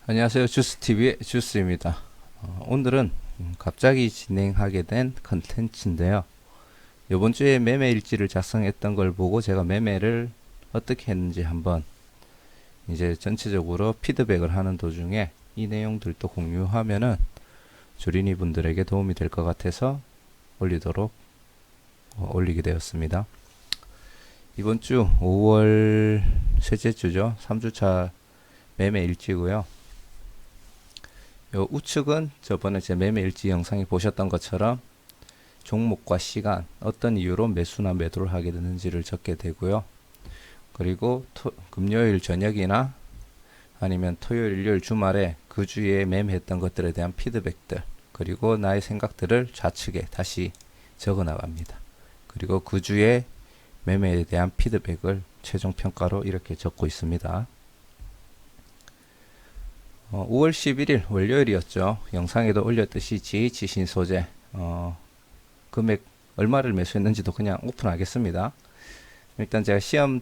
안녕하세요. 주스TV의 주스입니다. 오늘은 갑자기 진행하게 된 컨텐츠인데요. 이번 주에 매매 일지를 작성했던 걸 보고 제가 매매를 어떻게 했는지 한번 이제 전체적으로 피드백을 하는 도중에 이 내용들도 공유하면은 주린이 분들에게 도움이 될 것 같아서 올리게 되었습니다. 이번 주 5월 셋째 주죠. 3주차 매매 일지고요. 요 우측은 저번에 제 매매 일지 영상에 보셨던 것처럼 종목과 시간, 어떤 이유로 매수나 매도를 하게 되는지를 적게 되고요. 그리고 금요일 저녁이나 아니면 토요일, 일요일 주말에 그 주에 매매했던 것들에 대한 피드백들, 그리고 나의 생각들을 좌측에 다시 적어 나갑니다. 그리고 그 주에 매매에 대한 피드백을 최종 평가로 이렇게 적고 있습니다. 5월 11일 월요일이었죠. 영상에도 올렸듯이 GH 신소재 금액 얼마를 매수했는지도 그냥 오픈하겠습니다. 일단 제가 시험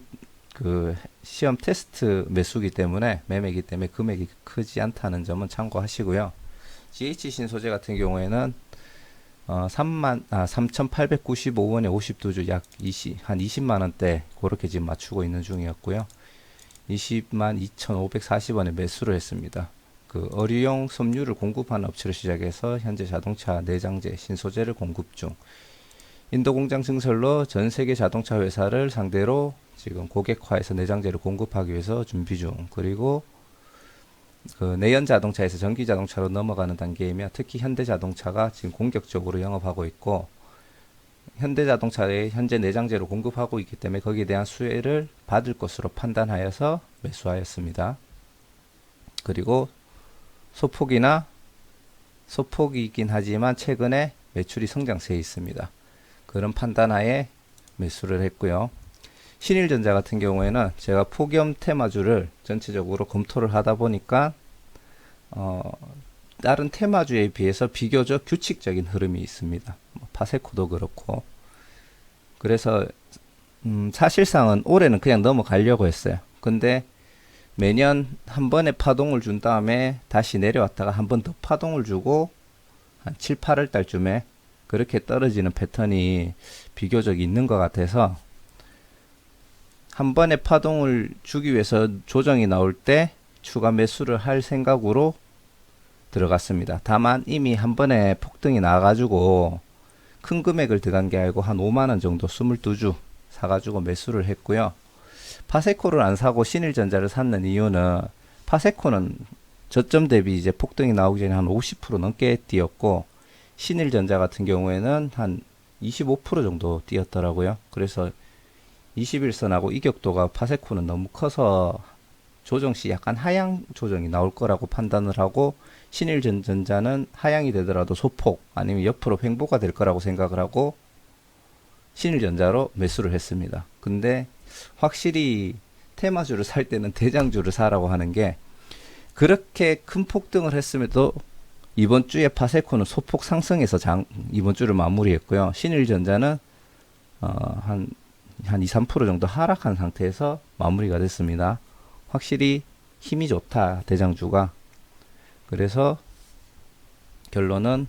테스트 매수기 때문에 매매이기 때문에 금액이 크지 않다는 점은 참고하시고요. GH 신소재 같은 경우에는 3,895원에 52주 한 20만원대 그렇게 지금 맞추고 있는 중이었고요. 20만 2,540원에 매수를 했습니다. 그 어류용 섬유를 공급하는 업체로 시작해서 현재 자동차 내장재 신소재를 공급 중. 인도 공장 증설로 전 세계 자동차 회사를 상대로 지금 고객화해서 내장재를 공급하기 위해서 준비 중. 그리고 그 내연 자동차에서 전기 자동차로 넘어가는 단계이며 특히 현대 자동차가 지금 공격적으로 영업하고 있고 현대 자동차에 현재 내장재로 공급하고 있기 때문에 거기에 대한 수혜를 받을 것으로 판단하여서 매수하였습니다. 그리고 소폭이긴 하지만 최근에 매출이 성장세에 있습니다. 그런 판단하에 매수를 했고요. 신일전자 같은 경우에는 제가 폭염 테마주를 전체적으로 검토를 하다 보니까 다른 테마주에 비해서 비교적 규칙적인 흐름이 있습니다. 파세코도 그렇고. 그래서 사실상은 올해는 그냥 넘어가려고 했어요. 근데 매년 한 번에 파동을 준 다음에 다시 내려왔다가 한 번 더 파동을 주고 한 7, 8월 달쯤에 그렇게 떨어지는 패턴이 비교적 있는 것 같아서 한 번에 파동을 주기 위해서 조정이 나올 때 추가 매수를 할 생각으로 들어갔습니다. 다만 이미 한 번에 폭등이 나가지고 큰 금액을 들어간 게 아니고 한 5만원 정도 22주 사가지고 매수를 했고요. 파세코를 안 사고 신일전자를 샀는 이유는 파세코는 저점 대비 이제 폭등이 나오기 전에 한 50% 넘게 뛰었고 신일전자 같은 경우에는 한 25% 정도 뛰었더라고요. 그래서 21선하고 이격도가 파세코는 너무 커서 조정시 약간 하향 조정이 나올 거라고 판단을 하고 신일전자는 하향이 되더라도 소폭 아니면 옆으로 횡보가 될 거라고 생각을 하고 신일전자로 매수를 했습니다. 근데 확실히 테마주를 살 때는 대장주를 사라고 하는 게 그렇게 큰 폭등을 했음에도 이번 주에 파세코는 소폭 상승해서 이번 주를 마무리했고요. 신일전자는 한 2, 3% 정도 하락한 상태에서 마무리가 됐습니다. 확실히 힘이 좋다, 대장주가. 그래서 결론은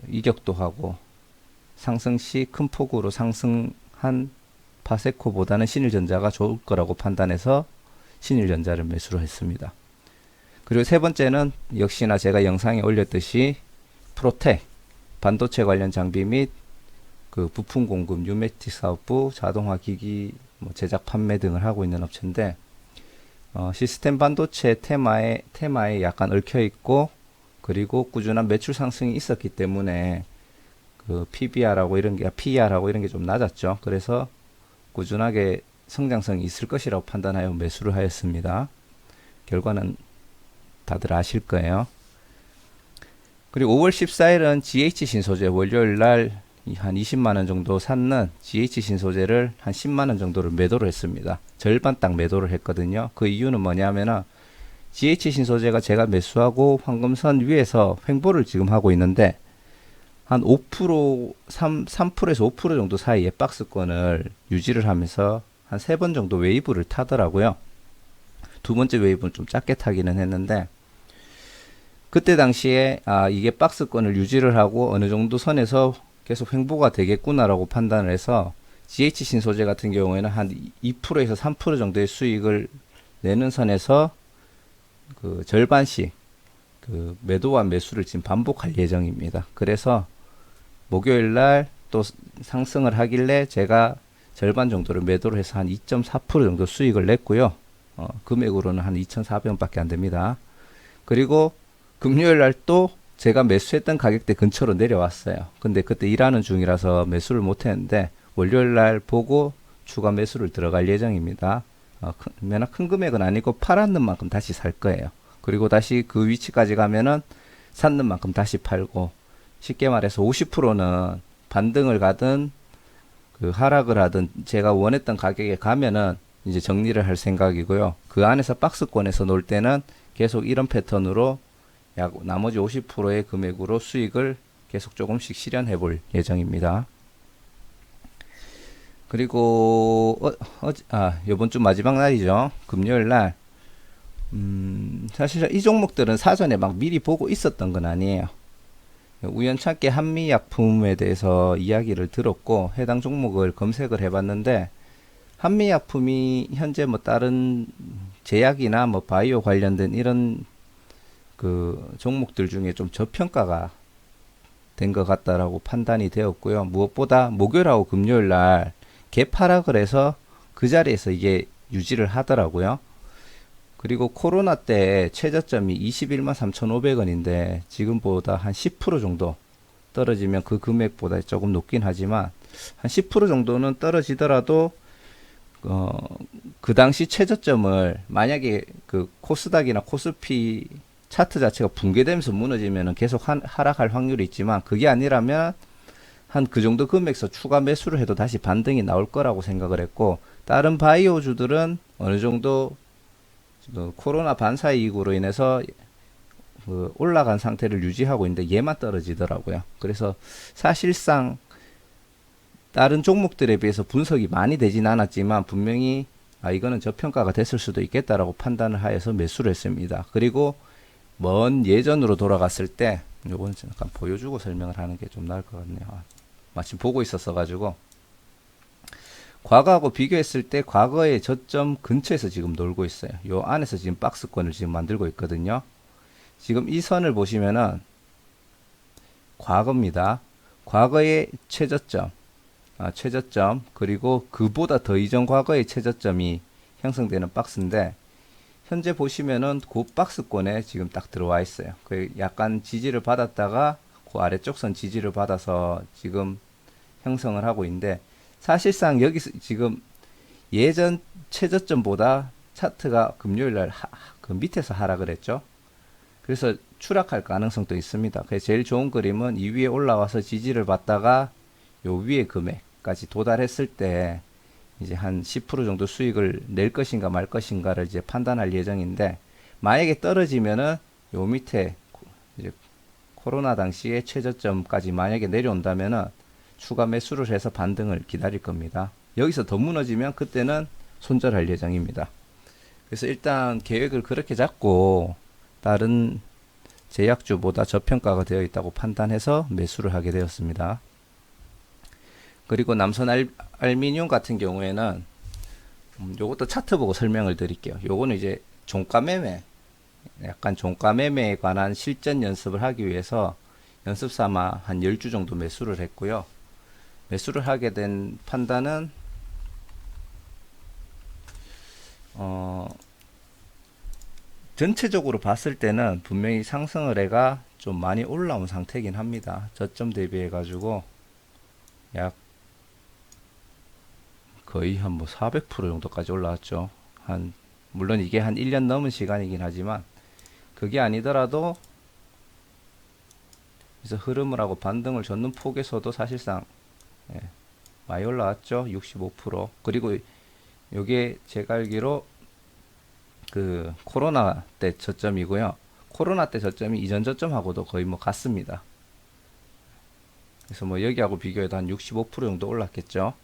이격도하고 상승 시 큰 폭으로 상승한 파세코보다는 신일전자가 좋을 거라고 판단해서 신일전자를 매수를 했습니다. 그리고 세 번째는 역시나 제가 영상에 올렸듯이 프로텍 반도체 관련 장비 및 그 부품 공급, 뉴매틱 사업부, 자동화 기기 제작 판매 등을 하고 있는 업체인데 시스템 반도체 테마에 약간 얽혀 있고 그리고 꾸준한 매출 상승이 있었기 때문에 그 PBR하고 이런 게 PER하고 이런 게 좀 낮았죠. 그래서 꾸준하게 성장성이 있을 것이라고 판단하여 매수를 하였습니다. 결과는 다들 아실 거예요. 그리고 5월 14일은 GH 신소재 월요일 날 한 20만원 정도 샀는 GH 신소재를 한 10만원 정도를 매도를 했습니다. 절반 딱 매도를 했거든요. 그 이유는 뭐냐면은 GH 신소재가 제가 매수하고 황금선 위에서 횡보를 지금 하고 있는데 한 5%, 3%에서 5% 정도 사이에 박스권을 유지를 하면서 한 3번 정도 웨이브를 타더라고요. 두 번째 웨이브는 좀 작게 타기는 했는데, 그때 당시에 이게 박스권을 유지를 하고 어느 정도 선에서 계속 횡보가 되겠구나라고 판단을 해서 GH 신소재 같은 경우에는 한 2%에서 3% 정도의 수익을 내는 선에서 그 절반씩 그 매도와 매수를 지금 반복할 예정입니다. 그래서 목요일 날 또 상승을 하길래 제가 절반 정도를 매도를 해서 한 2.4% 정도 수익을 냈고요. 금액으로는 한 2,400원밖에 안 됩니다. 그리고 금요일 날 또 제가 매수했던 가격대 근처로 내려왔어요. 근데 그때 일하는 중이라서 매수를 못 했는데 월요일 날 보고 추가 매수를 들어갈 예정입니다. 큰 금액은 아니고 팔았는 만큼 다시 살 거예요. 그리고 다시 그 위치까지 가면은 샀는 만큼 다시 팔고, 쉽게 말해서 50%는 반등을 가든 그 하락을 하든 제가 원했던 가격에 가면은 이제 정리를 할 생각이고요. 그 안에서 박스권에서 놀 때는 계속 이런 패턴으로 약 나머지 50%의 금액으로 수익을 계속 조금씩 실현해 볼 예정입니다. 그리고 요번 주 마지막 날이죠. 금요일 날. 사실 이 종목들은 사전에 막 미리 보고 있었던 건 아니에요. 우연찮게 한미약품에 대해서 이야기를 들었고 해당 종목을 검색을 해봤는데, 한미약품이 현재 뭐 다른 제약이나 뭐 바이오 관련된 이런 그 종목들 중에 좀 저평가가 된 것 같다라고 판단이 되었고요. 무엇보다 목요일하고 금요일 날 개파락을 해서 그 자리에서 이게 유지를 하더라고요. 그리고 코로나 때 최저점이 21만 3,500원인데 지금보다 한 10% 정도 떨어지면 그 금액보다 조금 높긴 하지만 한 10% 정도는 떨어지더라도 그 당시 최저점을 만약에 그 코스닥이나 코스피 차트 자체가 붕괴되면서 무너지면 계속 하락할 확률이 있지만, 그게 아니라면 한 그 정도 금액에서 추가 매수를 해도 다시 반등이 나올 거라고 생각을 했고, 다른 바이오주들은 어느 정도 코로나 반사 이익으로 인해서 그 올라간 상태를 유지하고 있는데 얘만 떨어지더라고요. 그래서 사실상 다른 종목들에 비해서 분석이 많이 되진 않았지만 분명히 이거는 저평가가 됐을 수도 있겠다라고 판단을 하여서 매수를 했습니다. 그리고 먼 예전으로 돌아갔을 때, 요건 잠깐 보여주고 설명을 하는 게 좀 나을 것 같네요. 마침 보고 있었어 가지고, 과거하고 비교했을 때 과거의 저점 근처에서 지금 놀고 있어요. 요 안에서 지금 박스권을 지금 만들고 있거든요. 지금 이 선을 보시면은 과거입니다. 과거의 최저점, 그리고 그보다 더 이전 과거의 최저점이 형성되는 박스인데, 현재 보시면은 그 박스권에 지금 딱 들어와 있어요. 그 약간 지지를 받았다가 그 아래쪽 선 지지를 받아서 지금 형성을 하고 있는데, 사실상 여기서 지금 예전 최저점보다 차트가 금요일날 그 밑에서 하락을 했죠. 그래서 추락할 가능성도 있습니다. 그래서 제일 좋은 그림은 이 위에 올라와서 지지를 받다가 요 위에 금액까지 도달했을 때 이제 한 10% 정도 수익을 낼 것인가 말 것인가를 이제 판단할 예정인데, 만약에 떨어지면은 요 밑에 이제 코로나 당시에 최저점까지 만약에 내려온다면은 추가 매수를 해서 반등을 기다릴 겁니다. 여기서 더 무너지면 그때는 손절할 예정입니다. 그래서 일단 계획을 그렇게 잡고 다른 제약주보다 저평가가 되어 있다고 판단해서 매수를 하게 되었습니다. 그리고 남선 알미늄 같은 경우에는 요것도 차트 보고 설명을 드릴게요. 요거는 이제 종가 매매, 약간 종가 매매에 관한 실전 연습을 하기 위해서 연습 삼아 한 10주 정도 매수를 했고요. 매수를 하게 된 판단은 전체적으로 봤을 때는 분명히 상승을 해가 좀 많이 올라온 상태이긴 합니다. 저점 대비해 가지고 약 거의 한 뭐 400% 정도까지 올라왔죠. 물론 이게 한 1년 넘은 시간이긴 하지만, 그게 아니더라도 그래서 흐름을 하고 반등을 줬는 폭에서도 사실상 많이 올라왔죠. 65%. 그리고 요게 제가 알기로 그 코로나 때 저점이고요. 코로나 때 저점이 이전 저점하고도 거의 뭐 같습니다. 그래서 뭐 여기하고 비교해도 한 65% 정도 올랐겠죠.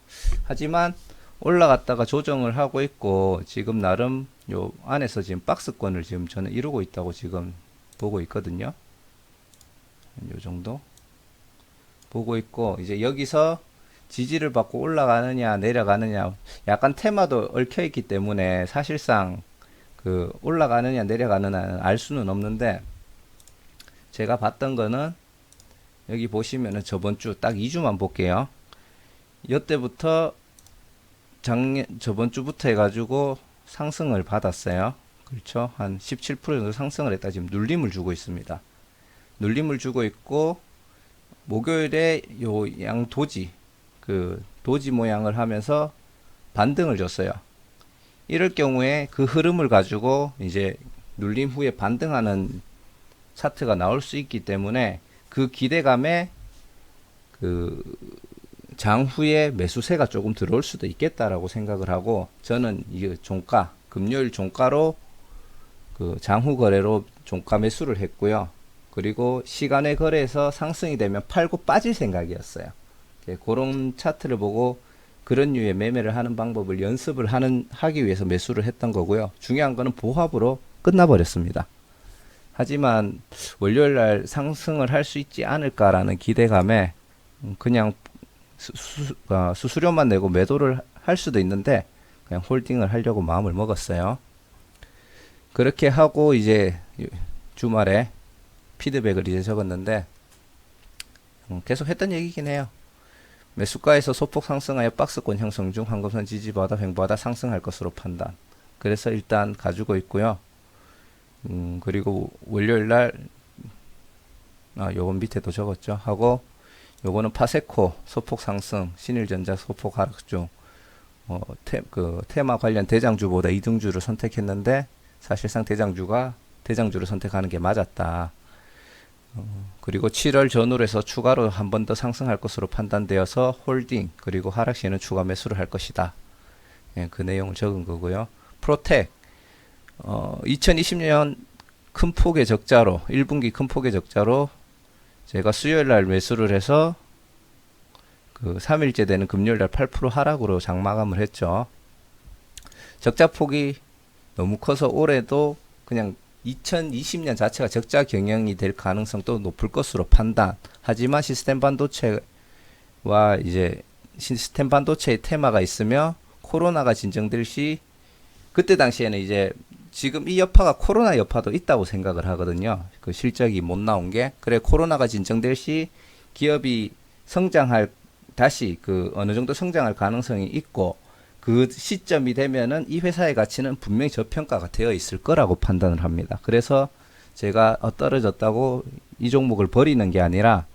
하지만 올라갔다가 조정을 하고 있고, 지금 나름 요 안에서 지금 박스권을 지금 저는 이루고 있다고 지금 보고 있거든요. 요 정도 보고 있고, 이제 여기서 지지를 받고 올라가느냐 내려가느냐, 약간 테마도 얽혀 있기 때문에 사실상 그 올라가느냐 내려가느냐는 알 수는 없는데, 제가 봤던 거는 여기 보시면은 저번 주 딱 2주만 볼게요. 이때부터 저번 주부터 해가지고 상승을 받았어요. 그렇죠? 한 17% 정도 상승을 했다. 지금 눌림을 주고 있습니다. 눌림을 주고 있고, 목요일에 요 양도지, 그 도지 모양을 하면서 반등을 줬어요. 이럴 경우에 그 흐름을 가지고 이제 눌림 후에 반등하는 차트가 나올 수 있기 때문에, 그 기대감에 그 장후에 매수세가 조금 들어올 수도 있겠다라고 생각을 하고, 저는 이 종가, 금요일 종가로 그 장후 거래로 종가 매수를 했고요. 그리고 시간의 거래에서 상승이 되면 팔고 빠질 생각이었어요. 그런 차트를 보고 그런 류의 매매를 하는 방법을 연습을 하기 위해서 매수를 했던 거고요. 중요한 거는 보합으로 끝나버렸습니다. 하지만 월요일 날 상승을 할 수 있지 않을까라는 기대감에 그냥 수수료만 내고 매도를 할 수도 있는데, 그냥 홀딩을 하려고 마음을 먹었어요. 그렇게 하고 이제 주말에 피드백을 이제 적었는데, 계속 했던 얘기긴 해요. 매수가에서 소폭 상승하여 박스권 형성 중 한금선 지지받아 횡보하다 상승할 것으로 판단. 그래서 일단 가지고 있고요. 그리고 월요일날 요건 밑에도 적었죠. 하고 요거는 파세코 소폭 상승, 신일전자 소폭 하락 중 테마 관련 대장주보다 2등주를 선택했는데, 사실상 대장주를 선택하는 게 맞았다. 그리고 7월 전후로 해서 추가로 한 번 더 상승할 것으로 판단되어서 홀딩, 그리고 하락 시에는 추가 매수를 할 것이다. 예, 그 내용을 적은 거고요. 프로텍 2020년 큰 폭의 적자로, 1분기 큰 폭의 적자로 제가 수요일 날 매수를 해서 그 3일째 되는 금요일 날 8% 하락으로 장마감을 했죠. 적자 폭이 너무 커서 올해도 그냥 2020년 자체가 적자 경영이 될 가능성도 높을 것으로 판단. 하지만 시스템 반도체와 이제 시스템 반도체의 테마가 있으며 코로나가 진정될 시, 그때 당시에는 이제 지금 이 여파가 코로나 여파도 있다고 생각을 하거든요. 그 실적이 못 나온 게. 그래, 코로나가 진정될 시 기업이 다시 그 어느 정도 성장할 가능성이 있고, 그 시점이 되면은 이 회사의 가치는 분명히 저평가가 되어 있을 거라고 판단을 합니다. 그래서 제가 떨어졌다고 이 종목을 버리는 게 아니라,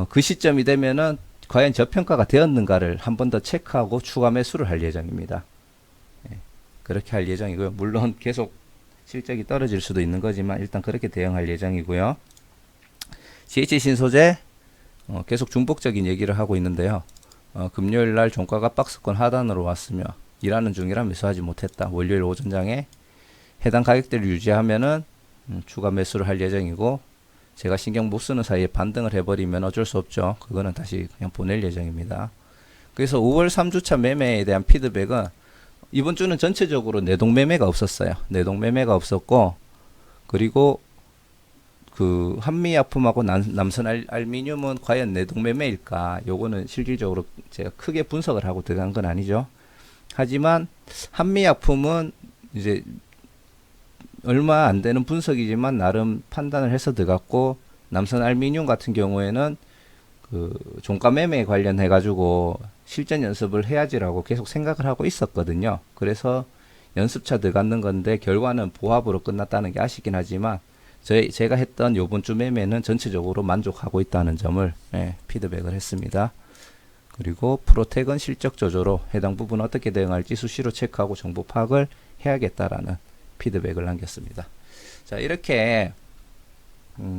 그 시점이 되면은 과연 저평가가 되었는가를 한 번 더 체크하고 추가 매수를 할 예정입니다. 그렇게 할 예정이고요. 물론 계속 실적이 떨어질 수도 있는 거지만 일단 그렇게 대응할 예정이고요. GH신소재 계속 중복적인 얘기를 하고 있는데요. 금요일 날 종가가 박스권 하단으로 왔으며 일하는 중이라 매수하지 못했다. 월요일 오전장에 해당 가격대를 유지하면은 추가 매수를 할 예정이고, 제가 신경 못 쓰는 사이에 반등을 해버리면 어쩔 수 없죠. 그거는 다시 그냥 보낼 예정입니다. 그래서 5월 3주차 매매에 대한 피드백은, 이번 주는 전체적으로 내동 매매가 없었어요. 내동 매매가 없었고, 그리고 그 한미약품하고 남선 알미늄은 과연 내동 매매일까? 요거는 실질적으로 제가 크게 분석을 하고 들어간 건 아니죠. 하지만 한미약품은 이제 얼마 안 되는 분석이지만 나름 판단을 해서 들어갔고, 남선 알미늄 같은 경우에는 그 종가 매매에 관련해 가지고 실전 연습을 해야지라고 계속 생각을 하고 있었거든요. 그래서 연습차 들어갔는 건데 결과는 보합으로 끝났다는 게 아쉽긴 하지만, 제가 했던 요번 주 매매는 전체적으로 만족하고 있다는 점을 피드백을 했습니다. 그리고 프로텍은 실적 조조로 해당 부분 어떻게 대응할지 수시로 체크하고 정보 파악을 해야겠다라는 피드백을 남겼습니다. 자, 이렇게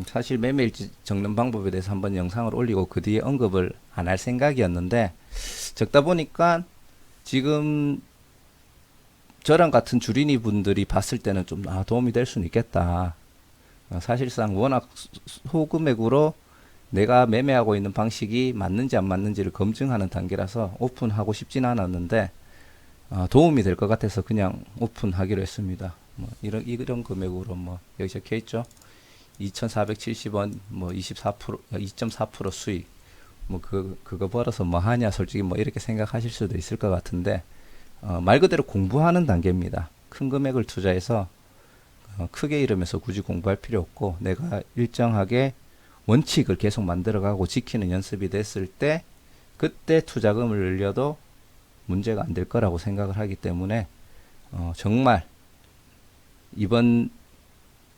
사실 매매일지 적는 방법에 대해서 한번 영상을 올리고 그 뒤에 언급을 안 할 생각이었는데, 적다 보니까 지금 저랑 같은 주린이 분들이 봤을 때는 좀 도움이 될 수는 있겠다. 사실상 워낙 소금액으로 내가 매매하고 있는 방식이 맞는지 안 맞는지를 검증하는 단계라서 오픈하고 싶진 않았는데, 도움이 될 것 같아서 그냥 오픈하기로 했습니다. 뭐 이런 금액으로 뭐 여기 적혀 있죠. 2,470원 뭐 24% 2.4% 수익 뭐 그거 벌어서 뭐 하냐 솔직히 뭐 이렇게 생각하실 수도 있을 것 같은데 말 그대로 공부하는 단계입니다. 큰 금액을 투자해서 크게 잃으면서 굳이 공부할 필요 없고 내가 일정하게 원칙을 계속 만들어가고 지키는 연습이 됐을 때 그때 투자금을 늘려도 문제가 안 될 거라고 생각을 하기 때문에 정말 이번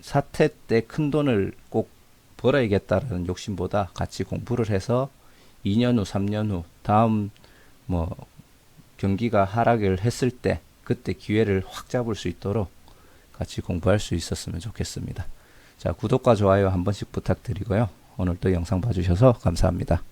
사태 때 큰 돈을 꼭 벌어야겠다라는 욕심보다 같이 공부를 해서 2년 후, 3년 후 다음 뭐 경기가 하락을 했을 때 그때 기회를 확 잡을 수 있도록 같이 공부할 수 있었으면 좋겠습니다. 자, 구독과 좋아요 한 번씩 부탁드리고요. 오늘도 영상 봐주셔서 감사합니다.